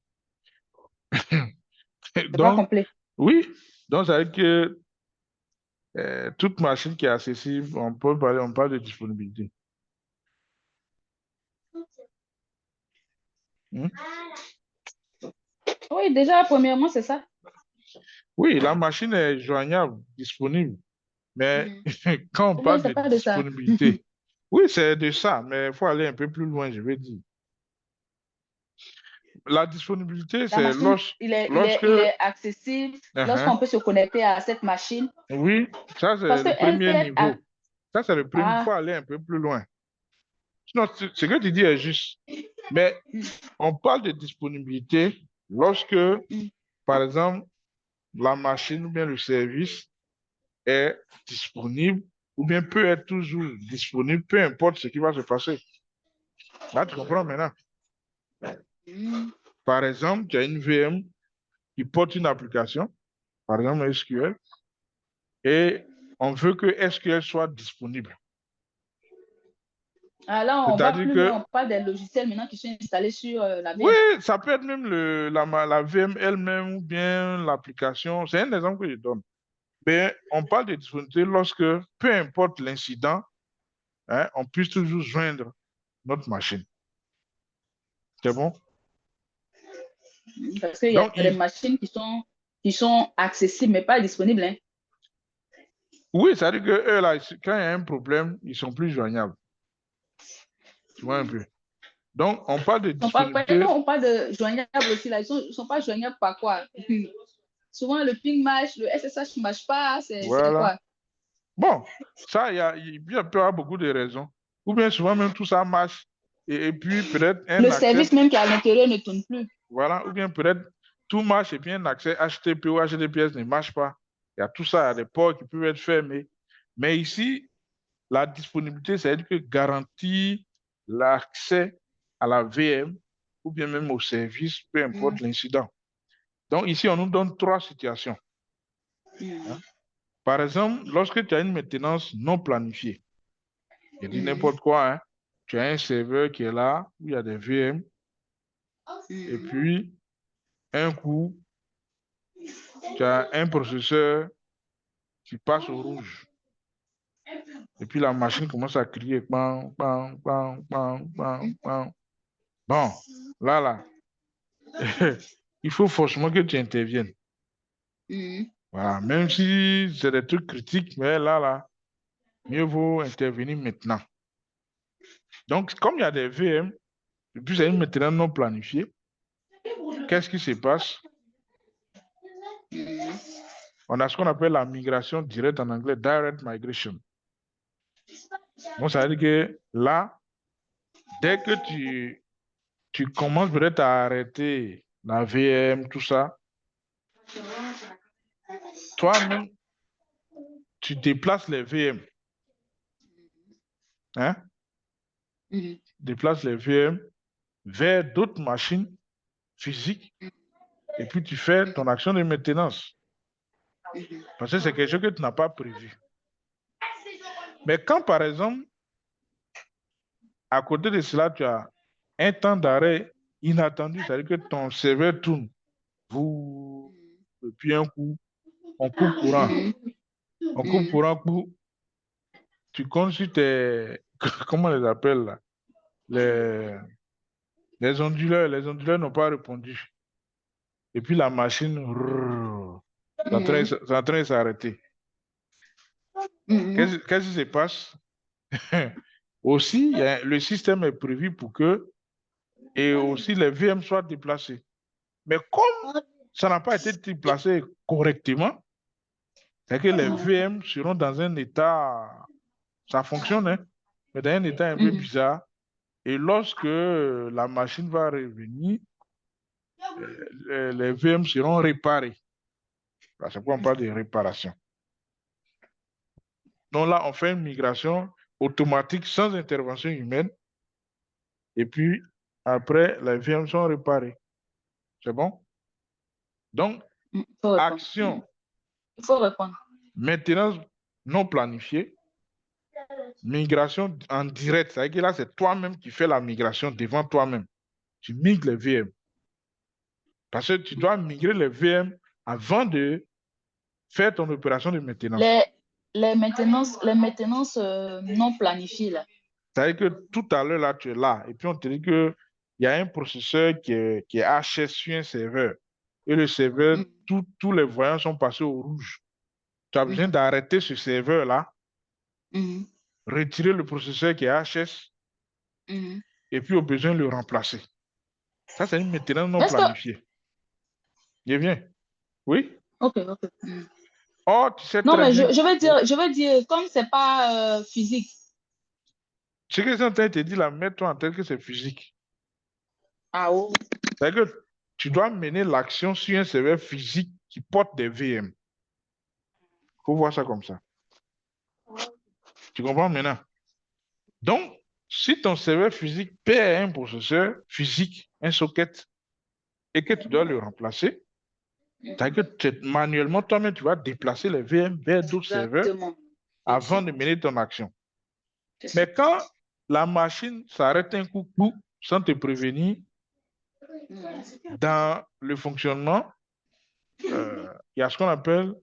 Speaker 2: C'est pas
Speaker 1: Donc,
Speaker 2: complet.
Speaker 1: oui, donc ça veut dire que toute machine qui est accessible, on parle de disponibilité. Hmm?
Speaker 2: Oui, déjà, premièrement, c'est ça.
Speaker 1: Oui, la machine est joignable, disponible, mais quand on
Speaker 2: Ou bien,
Speaker 1: parle de
Speaker 2: c'est pas de ça.
Speaker 1: disponibilité, oui, c'est de ça, mais il faut aller un peu plus loin, je vais dire. La disponibilité,
Speaker 2: La
Speaker 1: c'est
Speaker 2: machine,
Speaker 1: lorsque...
Speaker 2: il est accessible
Speaker 1: Uh-huh.
Speaker 2: lorsqu'on peut se connecter à cette machine.
Speaker 1: Oui, ça c'est
Speaker 2: Parce
Speaker 1: le
Speaker 2: qu'elle peut
Speaker 1: premier
Speaker 2: être...
Speaker 1: niveau. Ça c'est le premier. Il faut
Speaker 2: Ah,
Speaker 1: aller un peu plus loin. Sinon, ce que tu dis est juste. Mais on parle de disponibilité lorsque, par exemple, la machine ou bien le service est disponible ou bien peut être toujours disponible, peu importe ce qui va se passer. Là, tu comprends maintenant. Par exemple, tu as une VM qui porte une application, par exemple SQL, et on veut que SQL soit disponible.
Speaker 2: là, on va
Speaker 1: C'est-à-dire
Speaker 2: plus
Speaker 1: que
Speaker 2: loin. On parle des logiciels maintenant qui sont installés sur la
Speaker 1: oui,
Speaker 2: VM.
Speaker 1: ça peut être même la VM elle-même ou bien l'application. C'est un exemple que je donne. Mais on parle de disponibilité lorsque, peu importe l'incident, hein, on puisse toujours joindre notre machine. C'est bon?
Speaker 2: Parce qu'il y a
Speaker 1: Donc,
Speaker 2: des machines qui sont accessibles, mais pas disponibles. Hein.
Speaker 1: oui, ça veut dire que eux, là, quand il y a un problème, ils sont plus joignables. Tu vois un peu. Donc, on parle de disponibilité.
Speaker 2: Quand on parle de joignables aussi, là, ils sont pas joignables par quoi? Souvent, le ping marche, le SSH ne marche pas. C'est
Speaker 1: Voilà.
Speaker 2: quoi?
Speaker 1: Bon, ça, il peut y avoir beaucoup de raisons. Ou bien souvent, même tout ça marche. Et puis, peut-être un
Speaker 2: Le
Speaker 1: accès.
Speaker 2: service même qui est à l'intérieur ne tourne plus.
Speaker 1: Voilà, ou bien peut-être tout marche et puis un accès HTTP ou HTTPS ne marche pas. Il y a tout ça, il y a des ports qui peuvent être fermés. Mais ici, la disponibilité, c'est-à-dire que garantir l'accès à la VM ou bien même au service, peu importe l'incident. Donc ici, on nous donne trois situations. Hein. Par exemple, lorsque tu as une maintenance non planifiée, je dis n'importe quoi, hein, tu as un serveur qui est là, où il y a des VM, et puis un coup, tu as un processeur qui passe au rouge. Et puis la machine commence à crier. Bang, bang, bang, bang, bang, bang. Bon, là, il faut forcément que tu interviennes. Voilà, même si c'est des trucs critiques, mais là, mieux vaut intervenir maintenant. Donc, comme il y a des VM, et puis c'est une maintenance non planifiée, qu'est-ce qui se passe? On a ce qu'on appelle la migration directe en anglais, direct migration. Donc, ça veut dire que là, dès que tu commences peut-être à arrêter la VM, tout ça, toi-même, tu déplaces les VM. Hein? Déplaces les VM vers d'autres machines physiques et puis tu fais ton action de maintenance. Parce que c'est quelque chose que tu n'as pas prévu. Mais quand, par exemple, à côté de cela, tu as un temps d'arrêt inattendu, c'est-à-dire que ton serveur tourne, et puis un coup, on coupe courant. On coupe courant, tu comptes sur tes... Comment on les appelle là? Les onduleurs. Les onduleurs n'ont pas répondu. Et puis la machine, c'est en train de s'arrêter. Qu'est-ce qui se passe? Aussi, le système est prévu pour que, et aussi les VM soient déplacés. Mais comme ça n'a pas été déplacé correctement, c'est que les VM seront dans un état, ça fonctionne, hein, mais dans un état un peu bizarre. Et lorsque la machine va revenir, les VM seront réparés. C'est pourquoi on parle de réparation. Donc là, on fait une migration automatique sans intervention humaine. Et puis, après, les VM sont réparés. C'est bon? Donc, action.
Speaker 2: Il faut répondre.
Speaker 1: Maintenance non planifiée. Migration en direct. C'est-à-dire que là, c'est toi-même qui fais la migration devant toi-même. Tu migres les VM. Parce que tu dois migrer les VM avant de faire ton opération de maintenance.
Speaker 2: Les maintenances non planifiées, là.
Speaker 1: C'est-à-dire que tout à l'heure, là, tu es là. Et puis, on te dit qu'il y a un processeur qui est HS sur un serveur. Et le serveur, tous les voyants sont passés au rouge. Tu as besoin d'arrêter ce serveur-là, retirer le processeur qui est HS, et puis au besoin le remplacer. Ça, c'est une maintenance non planifiée. Je viens. Oui?
Speaker 2: Ok.
Speaker 1: Oh, tu sais
Speaker 2: non,
Speaker 1: très
Speaker 2: mais
Speaker 1: bien.
Speaker 2: je veux dire, comme c'est pas physique.
Speaker 1: Ce que j'entends te dire là, mets-toi en tête que c'est physique.
Speaker 2: Ah oui.
Speaker 1: C'est-à-dire que tu dois mener l'action sur un serveur physique qui porte des VM. Il faut voir ça comme ça. Tu comprends maintenant? Donc, si ton serveur physique perd un processeur physique, un socket, et que tu dois le remplacer, c'est-à-dire que manuellement, toi-même, tu vas déplacer les VM vers d'autres serveurs avant de mener ton action. Mais quand la machine s'arrête un coup sans te prévenir, dans le fonctionnement, il y a ce qu'on appelle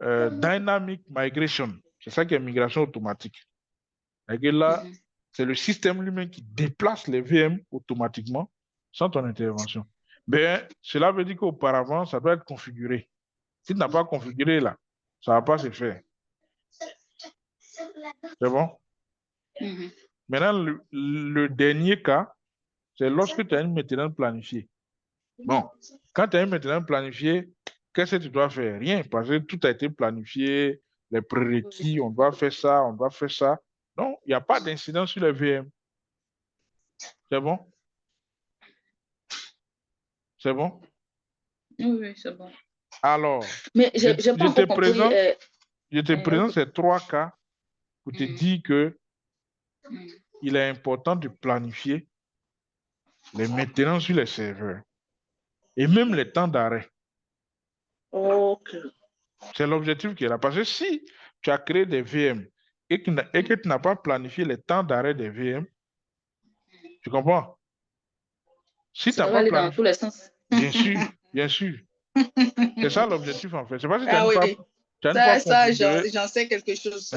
Speaker 1: dynamic migration. C'est ça qui est migration automatique. Et là, c'est le système lui-même qui déplace les VM automatiquement sans ton intervention. Mais cela veut dire qu'auparavant, ça doit être configuré. Si tu n'as pas configuré là, ça ne va pas se faire. C'est bon? Maintenant, le dernier cas, c'est lorsque tu as une maintenance planifiée. Bon, quand tu as une maintenance planifiée, qu'est-ce que tu dois faire? Rien, parce que tout a été planifié, les prérequis, on doit faire ça, on doit faire ça. Non, il n'y a pas d'incident sur les VM. C'est bon? C'est bon?
Speaker 2: Oui, c'est bon.
Speaker 1: Alors,
Speaker 2: mais je
Speaker 1: te présente ces 3 cas pour te dire que il est important de planifier les maintenances sur les serveurs et même les temps d'arrêt.
Speaker 2: Ok.
Speaker 1: C'est l'objectif qui est là. Parce que si tu as créé des VM et que tu n'as pas planifié les temps d'arrêt des VM, tu comprends? Si tu n'as pas
Speaker 2: aller
Speaker 1: planifié...
Speaker 2: dans tous les sens.
Speaker 1: Bien sûr, bien sûr. C'est ça l'objectif en fait. C'est pas si tu as
Speaker 2: Ah
Speaker 1: une
Speaker 2: oui.
Speaker 1: fois, tu as une fois
Speaker 2: Ça,
Speaker 1: configuré...
Speaker 2: j'en sais quelque chose.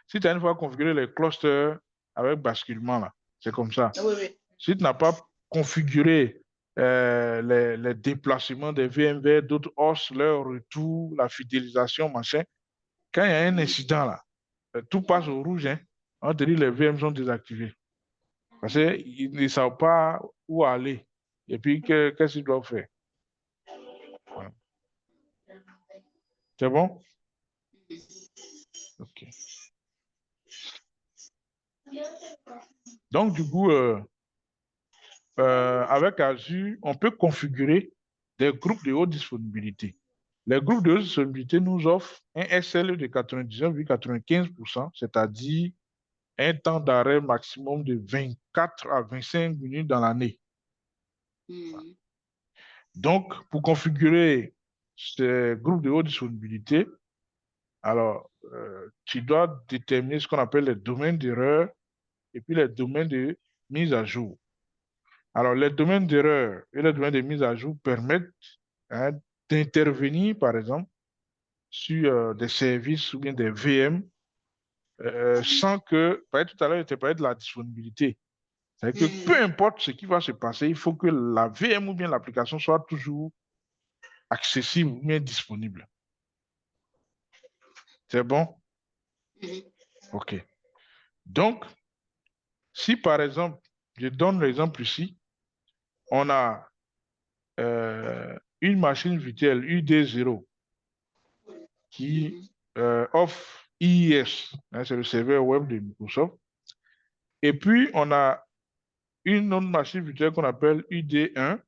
Speaker 1: Si tu as une fois configuré les clusters avec basculement, là, c'est comme ça.
Speaker 2: Oui, oui.
Speaker 1: Si tu n'as pas configuré les déplacements des VM vers d'autres hosts, leur retour, la fidélisation, machin, quand il y a un incident là, tout passe au rouge, hein, on te dit les VM sont désactivés. Parce qu'ils ne savent pas où aller. Et puis, qu'est-ce qu'ils doivent faire? Voilà. C'est bon? OK. Donc, du coup, avec Azure, on peut configurer des groupes de haute disponibilité. Les groupes de haute disponibilité nous offrent un SLE de 99,95%, c'est-à-dire un temps d'arrêt maximum de 24 à 25 minutes dans l'année. Donc, pour configurer ces groupes de haute disponibilité, alors, tu dois déterminer ce qu'on appelle les domaines d'erreur et puis les domaines de mise à jour. Alors, les domaines d'erreur et les domaines de mise à jour permettent hein, d'intervenir, par exemple, sur des services ou bien des VM sans que, par exemple, tout à l'heure, je t'ai parlé de la disponibilité. C'est-à-dire que peu importe ce qui va se passer, il faut que la VM ou bien l'application soit toujours accessible ou bien disponible. C'est bon? OK. Donc, si par exemple, je donne l'exemple ici, on a une machine virtuelle UD0 qui offre IIS, hein, c'est le serveur web de Microsoft, et puis on a une autre machine virtuelle qu'on appelle UD1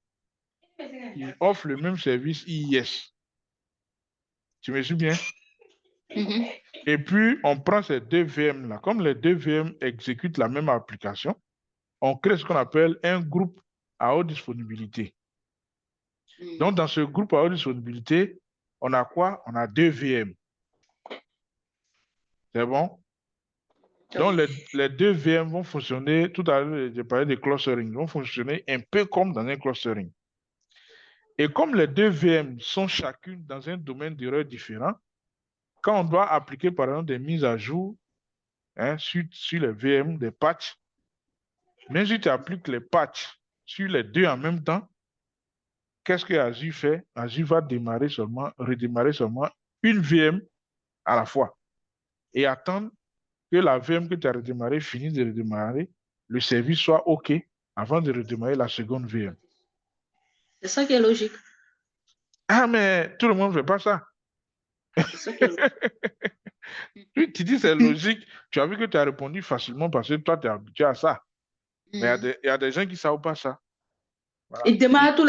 Speaker 1: qui offre le même service IIS. Tu me suis bien? Et puis, on prend ces deux VM-là. Comme les deux VM exécutent la même application, on crée ce qu'on appelle un groupe à haute disponibilité. Donc, dans ce groupe à haute disponibilité, on a quoi? On a deux VM. C'est bon? Donc, les deux VM vont fonctionner, tout à l'heure, j'ai parlé de clustering, vont fonctionner un peu comme dans un clustering. Et comme les deux VM sont chacune dans un domaine d'erreur différent, quand on doit appliquer, par exemple, des mises à jour hein, sur les VM, des patchs, même si tu appliques les patchs sur les deux en même temps, qu'est-ce que Azure fait? Azure va redémarrer seulement une VM à la fois et attendre que la VM que tu as redémarrée finisse de redémarrer, le service soit OK avant de redémarrer la seconde VM.
Speaker 2: C'est ça qui est logique.
Speaker 1: Ah, mais tout le monde ne fait pas ça.
Speaker 2: C'est ça qui est logique.
Speaker 1: Tu dis c'est logique, tu as vu que tu as répondu facilement parce que toi, tu es habitué à ça. Mais il y a des gens qui ne savent pas ça. Voilà.
Speaker 2: Ils démarrent tout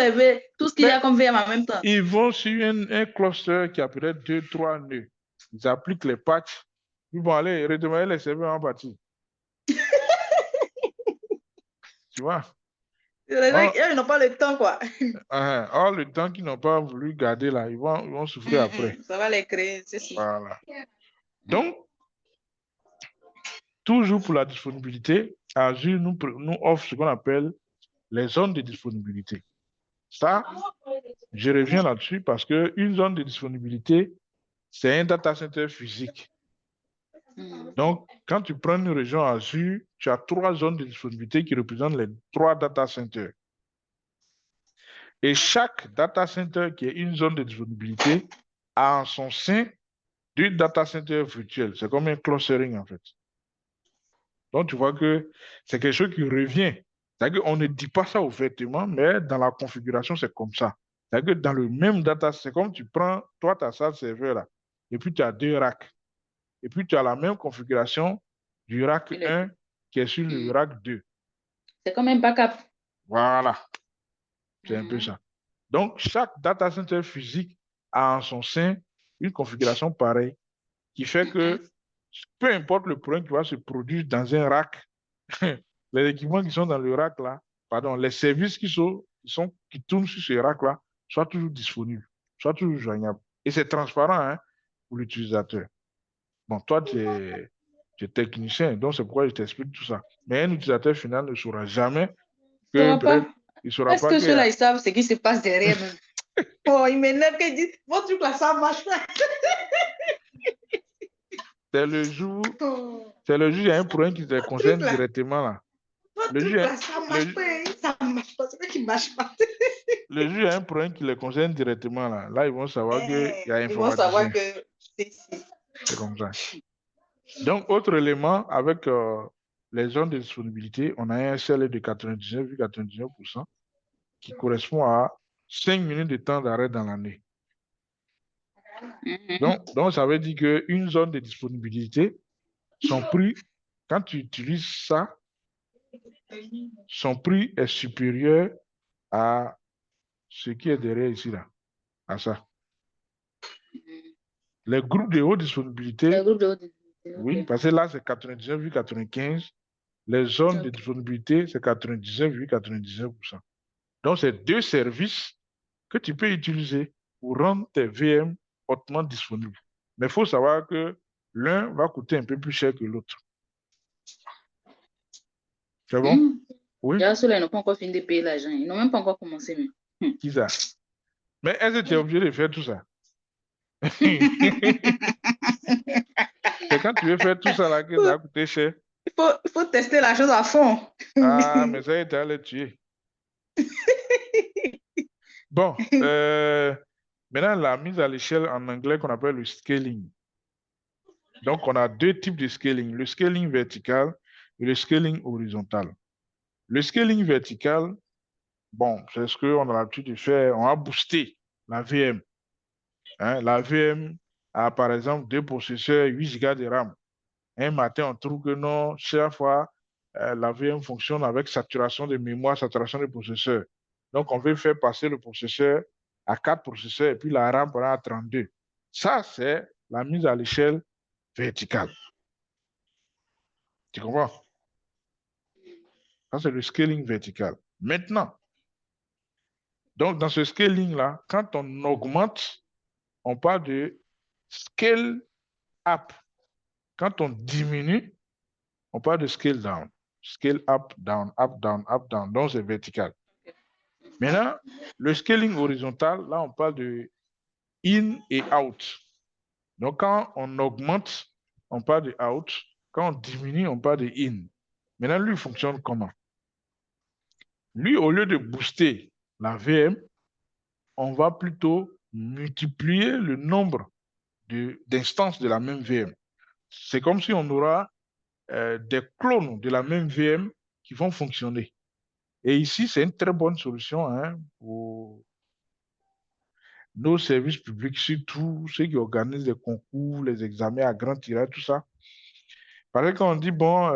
Speaker 2: ce qu'il y a comme VM en même temps.
Speaker 1: Ils vont sur un cluster qui a peut-être 2, 3 nœuds. Ils appliquent les patchs. Ils vont aller redémarrer les serveurs en partie. Tu vois?
Speaker 2: Les mecs, ils n'ont pas le temps, quoi.
Speaker 1: Or, le temps qu'ils n'ont pas voulu garder là, ils vont souffrir après.
Speaker 2: Ça va les créer, c'est sûr.
Speaker 1: Voilà. Donc, toujours pour la disponibilité, Azure nous offre ce qu'on appelle les zones de disponibilité. Ça, je reviens là-dessus parce qu'une zone de disponibilité, c'est un data center physique. Donc, quand tu prends une région Azure, tu as 3 zones de disponibilité qui représentent les 3 data centers. Et chaque data center qui est une zone de disponibilité a en son sein 2 data centers virtuels. C'est comme un clustering en fait. Donc, tu vois que c'est quelque chose qui revient. C'est-à-dire qu'on ne dit pas ça ouvertement, mais dans la configuration, c'est comme ça. C'est-à-dire que dans le même data, c'est comme tu prends, toi, ta salle serveur là, et puis tu as 2 racks. Et puis tu as la même configuration du rack 1 qui est sur le rack 2.
Speaker 2: C'est comme un backup.
Speaker 1: Voilà. C'est un peu ça. Donc, chaque data center physique a en son sein une configuration pareille qui fait que peu importe le problème qui va se produire dans un rack, les équipements qui sont dans le rack là, pardon, les services qui tournent sur ce rack là, soient toujours disponibles, soient toujours joignables. Et c'est transparent hein, pour l'utilisateur. Bon, toi, tu es technicien, donc c'est pourquoi je t'explique tout ça. Mais un utilisateur final ne saura jamais que peut-être il saura
Speaker 2: Est-ce
Speaker 1: pas
Speaker 2: que
Speaker 1: que
Speaker 2: ceux-là, ils savent ce qui se passe derrière même? Oh, ils m'énervent qu'ils disent, votre truc là, ça marche pas.
Speaker 1: C'est le jour, il y a un problème qui te concerne directement là. Le juge,
Speaker 3: ça marche pas, c'est vrai qu'il marche pas.
Speaker 1: Le juge a un problème qui les concerne directement là. Là, ils vont savoir qu'il y a informaticien.
Speaker 3: Ils vont savoir que
Speaker 1: c'est comme ça. Donc, autre élément, avec les zones de disponibilité, on a un SLA de 99,99% qui correspond à 5 minutes de temps d'arrêt dans l'année. Donc, ça veut dire qu'une zone de disponibilité, son prix, quand tu utilises ça, son prix est supérieur à ce qui est derrière ici, là, à ça. Les groupes de haute disponibilité, oui, parce que là, c'est 99,95. Les zones de disponibilité, c'est 99,99%. Donc, c'est deux services que tu peux utiliser pour rendre tes VM hautement disponibles. Mais il faut savoir que l'un va coûter un peu plus cher que l'autre. C'est bon? Oui.
Speaker 2: Là, ceux-là, ils n'ont pas encore fini de payer l'argent. Ils n'ont même pas encore commencé.
Speaker 1: Qui ça? Mais est-ce que tu es obligé de faire tout ça? C'est quand tu veux faire tout ça là que ça va coûter cher.
Speaker 3: Il faut tester la chose à fond.
Speaker 1: Ah, mais ça, tu allé tuer. Bon, maintenant, la mise à l'échelle en anglais qu'on appelle le scaling. Donc, on a deux types de scaling, le scaling vertical et le scaling horizontal. Le scaling vertical, bon, c'est ce qu'on a l'habitude de faire, on a boosté la VM. Hein, la VM a, par exemple, deux processeurs, 8 Go de RAM. Un matin, on trouve que non, chaque fois, la VM fonctionne avec saturation de mémoire, saturation de processeur. Donc, on veut faire passer le processeur à 4 processeurs et puis la RAM à 32. Ça, c'est la mise à l'échelle verticale. Tu comprends? Ça, c'est le scaling vertical. Maintenant, donc dans ce scaling-là, quand on augmente, on parle de scale up. Quand on diminue, on parle de scale down. Scale up, down, up, down, up, down. Donc, c'est vertical. Maintenant, le scaling horizontal, là, on parle de in et out. Donc, quand on augmente, on parle de out. Quand on diminue, on parle de in. Maintenant, lui, il fonctionne comment? Lui, au lieu de booster la VM, on va plutôt multiplier le nombre d'instances de la même VM. C'est comme si on aura des clones de la même VM qui vont fonctionner. Et ici, c'est une très bonne solution hein, pour nos services publics, surtout ceux qui organisent les concours, les examens à grand tirage, tout ça. Parce que quand on dit, bon,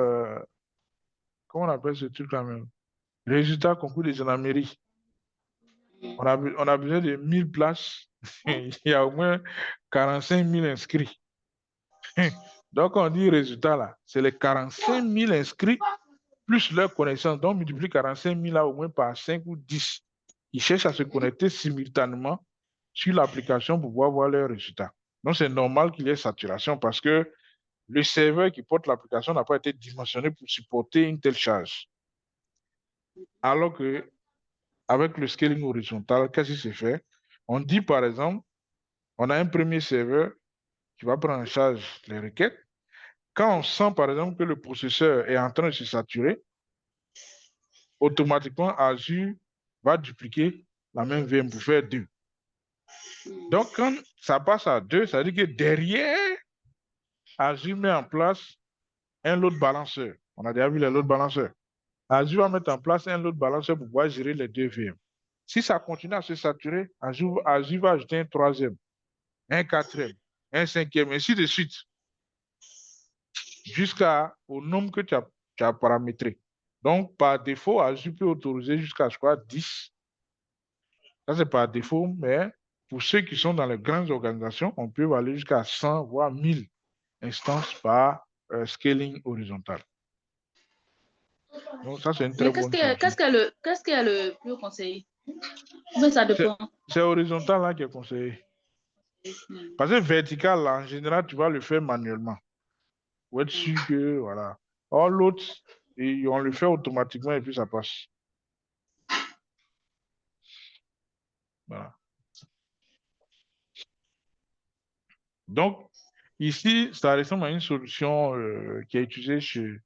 Speaker 1: comment on appelle ce truc-là même? Résultat concours des gendarmeries. On a besoin de 1000 places. Il y a au moins 45 000 inscrits. Donc, quand on dit résultat là, c'est les 45 000 inscrits plus leur connaissance. Donc, on multiplie 45 000 là au moins par 5 ou 10. Ils cherchent à se connecter simultanément sur l'application pour pouvoir voir leurs résultats. Donc, c'est normal qu'il y ait saturation parce que le serveur qui porte l'application n'a pas été dimensionné pour supporter une telle charge. Alors que avec le scaling horizontal, qu'est-ce qui se fait? On dit par exemple, on a un premier serveur qui va prendre en charge les requêtes. Quand on sent par exemple que le processeur est en train de se saturer, automatiquement Azure va dupliquer la même VM pour faire 2. Donc quand ça passe à 2, ça veut dire que derrière, Azure met en place un load balanceur. On a déjà vu les load balanceurs. Azure va mettre en place un load balanceur pour pouvoir gérer les 2 VM. Si ça continue à se saturer, Azure va ajouter un troisième, un quatrième, un cinquième, ainsi de suite, jusqu'au nombre que tu as paramétré. Donc, par défaut, Azure peut autoriser jusqu'à, je crois, 10. Ça, c'est par défaut, mais pour ceux qui sont dans les grandes organisations, on peut aller jusqu'à 100, voire 1000 instances par scaling horizontal. Donc, ça, c'est une très bonne chose.
Speaker 2: Qu'est-ce qu'il y a le plus conseillé? Ça dépend.
Speaker 1: C'est horizontal là qui est conseillé. Parce que vertical, là, en général, tu vas le faire manuellement. Pour être sûr que, voilà. Or, l'autre, on le fait automatiquement et puis ça passe. Voilà. Donc, Ici, ça ressemble à une solution qui est utilisée chez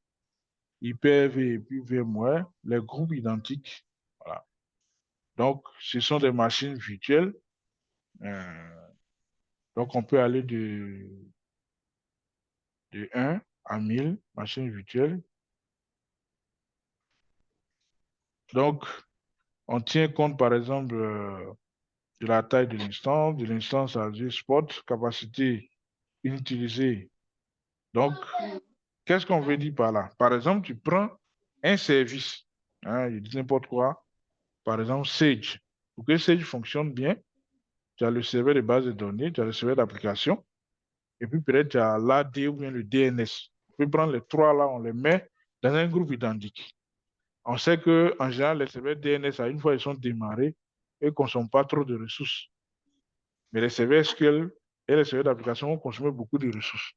Speaker 1: Hyper-V et puis VMware, les groupes identiques. Voilà. Donc, ce sont des machines virtuelles. Euh, donc, on peut aller de 1 à 1000 machines virtuelles. Donc, on tient compte, par exemple, de la taille de l'instance Azure Spot, capacité inutilisée. Donc, qu'est-ce qu'on veut dire par là? Par exemple, tu prends un service, hein, je dis n'importe quoi, par exemple Sage. Pour que Sage fonctionne bien, tu as le serveur de base de données, tu as le serveur d'application, et puis peut-être tu as l'AD ou bien le DNS. On peut prendre les trois là, on les met dans un groupe identique. On sait qu'en général, les serveurs DNS, une fois ils sont démarrés, ils ne consomment pas trop de ressources. Mais les serveurs SQL et les serveurs d'application vont consommer beaucoup de ressources.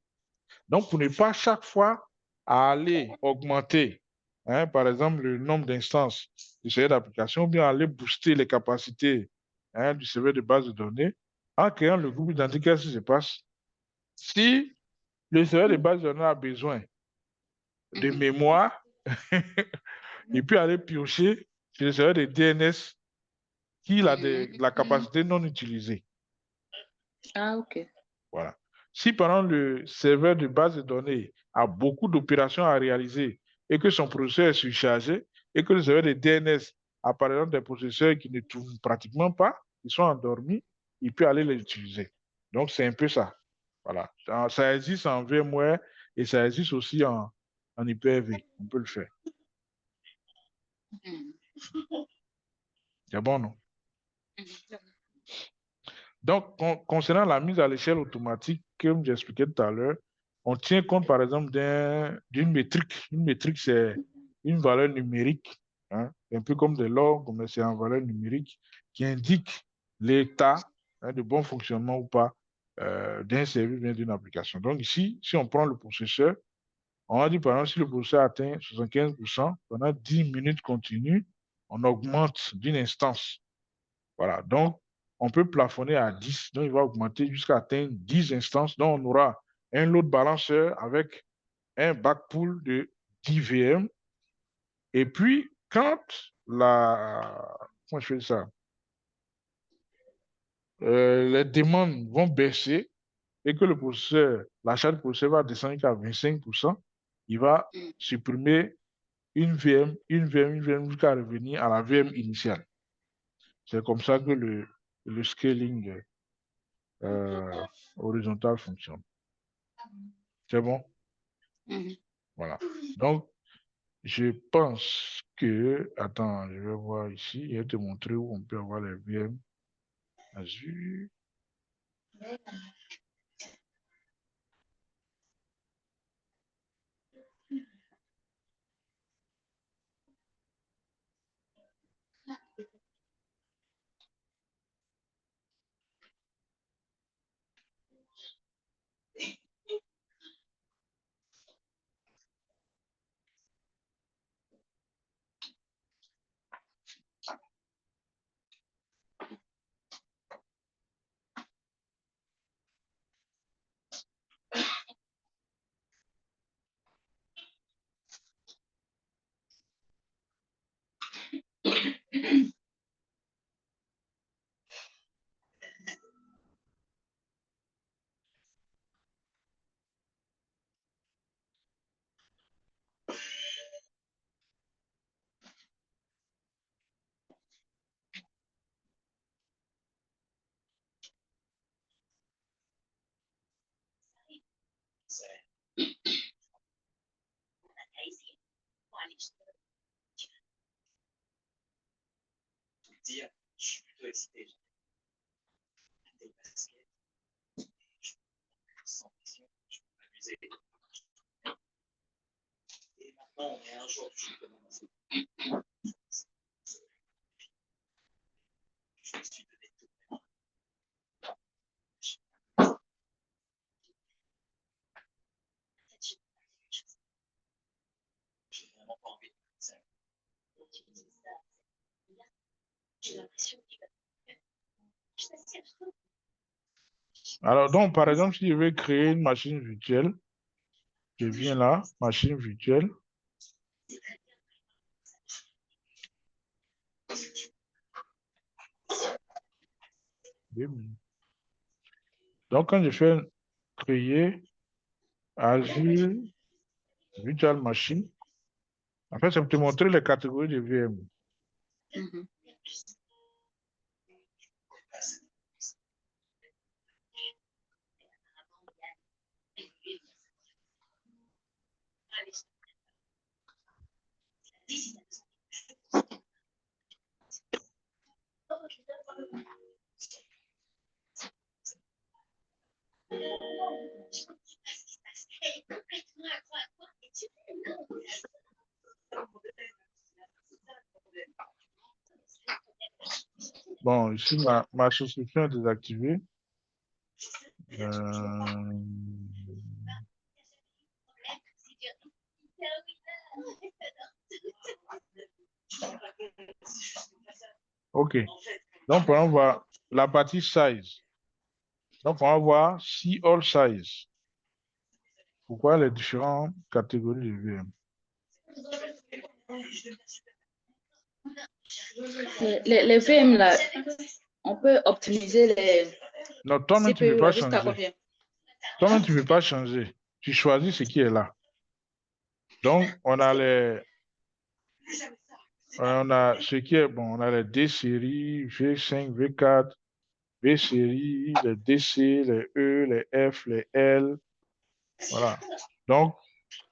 Speaker 1: Donc, pour ne pas chaque fois aller augmenter, hein, par exemple, le nombre d'instances du serveur d'application, ou bien aller booster les capacités, hein, du serveur de base de données, en créant le groupe identique, qu'est-ce qui se passe? Si le serveur de base de données a besoin de mémoire, il peut aller piocher sur le serveur de DNS qui a de la capacité non utilisée.
Speaker 2: Ah, ok.
Speaker 1: Voilà. Si, par exemple, le serveur de base de données a beaucoup d'opérations à réaliser et que son processeur est surchargé et que le serveur de DNS a, par exemple, des processeurs qui ne tournent pratiquement pas, ils sont endormis, il peut aller les utiliser. Donc, c'est un peu ça. Voilà. Ça existe en VMware et ça existe aussi en Hyper-V. On peut le faire. C'est bon, non? Donc, concernant la mise à l'échelle automatique, comme j'expliquais tout à l'heure, on tient compte, par exemple, d'une métrique. Une métrique, c'est une valeur numérique, hein, un peu comme des logs, mais c'est en valeur numérique, qui indique l'état, hein, de bon fonctionnement ou pas d'un service ou bien d'une application. Donc ici, si on prend le processeur, on va dire, par exemple, si le processeur atteint 75%, pendant 10 minutes continues, on augmente d'une instance. Voilà, donc on peut plafonner à 10, donc il va augmenter jusqu'à atteindre 10 instances, donc on aura un load balancer avec un backpool de 10 VM. Et puis, quand comment je fais ça? Les demandes vont baisser et que le processeur, l'achat du processeur va descendre jusqu'à 25%, il va supprimer une VM, une VM, une VM jusqu'à revenir à la VM initiale. C'est comme ça que le scaling horizontal fonctionne. C'est bon? Voilà. Donc, je pense que... Attends, je vais voir ici. Je vais te montrer où on peut avoir les VM Azure. Alors, donc, par exemple, si je veux créer une machine virtuelle, je viens là, machine virtuelle. Donc, quand je fais créer Azure Virtual Machine, en fait, ça va te montrer les catégories de VM.
Speaker 2: Mhm.
Speaker 1: Bon, ici, ma souscription est désactivée. Euh, OK. Donc, on va voir la partie size. Donc, on va voir see all size. Pourquoi les différentes catégories de VM?
Speaker 2: Les VM, là, on peut optimiser les
Speaker 1: Non, toi-même, tu ne peux
Speaker 2: CPU
Speaker 1: pas
Speaker 2: là jusqu'à
Speaker 1: changer.
Speaker 2: combien?
Speaker 1: Toi-même, tu ne peux pas changer. Tu choisis ce qui est là. Donc, on a ce qui est bon, on a les D séries, V5, V4, B séries, les DC, les E, les F, les L. Voilà. Donc,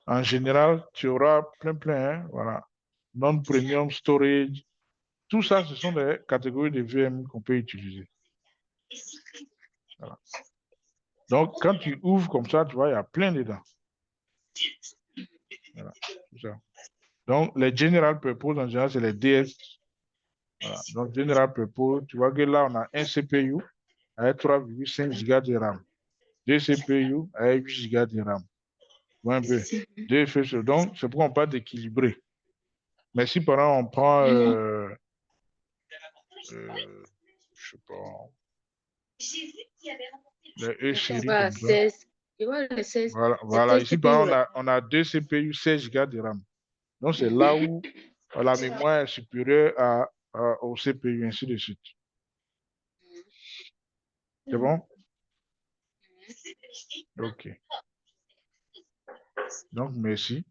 Speaker 1: en général, tu auras plein, hein, voilà. Non-premium storage. Tout ça, ce sont des catégories de VM qu'on peut utiliser. Voilà. Donc, quand tu ouvres comme ça, tu vois, il y a plein dedans. Voilà, tout ça. Donc, les general purpose, en général, c'est les DS. Voilà. Donc, general purpose, tu vois que là, on a un CPU avec 3,5 Go de RAM. Deux CPU avec 8 Go de RAM. Ouais, un peu. Deux FSO. Donc, c'est pourquoi on parle d'équilibrer. Mais si, par exemple, on prend, je sais pas, les E-séries comme ça.
Speaker 2: 16. Je vois les 16.
Speaker 1: Voilà. Ici, par
Speaker 2: CPU,
Speaker 1: exemple, on a deux CPU, 16 Go de RAM. Donc, c'est là où la mémoire est supérieure au CPU, ainsi de suite. C'est bon? OK. Donc, merci.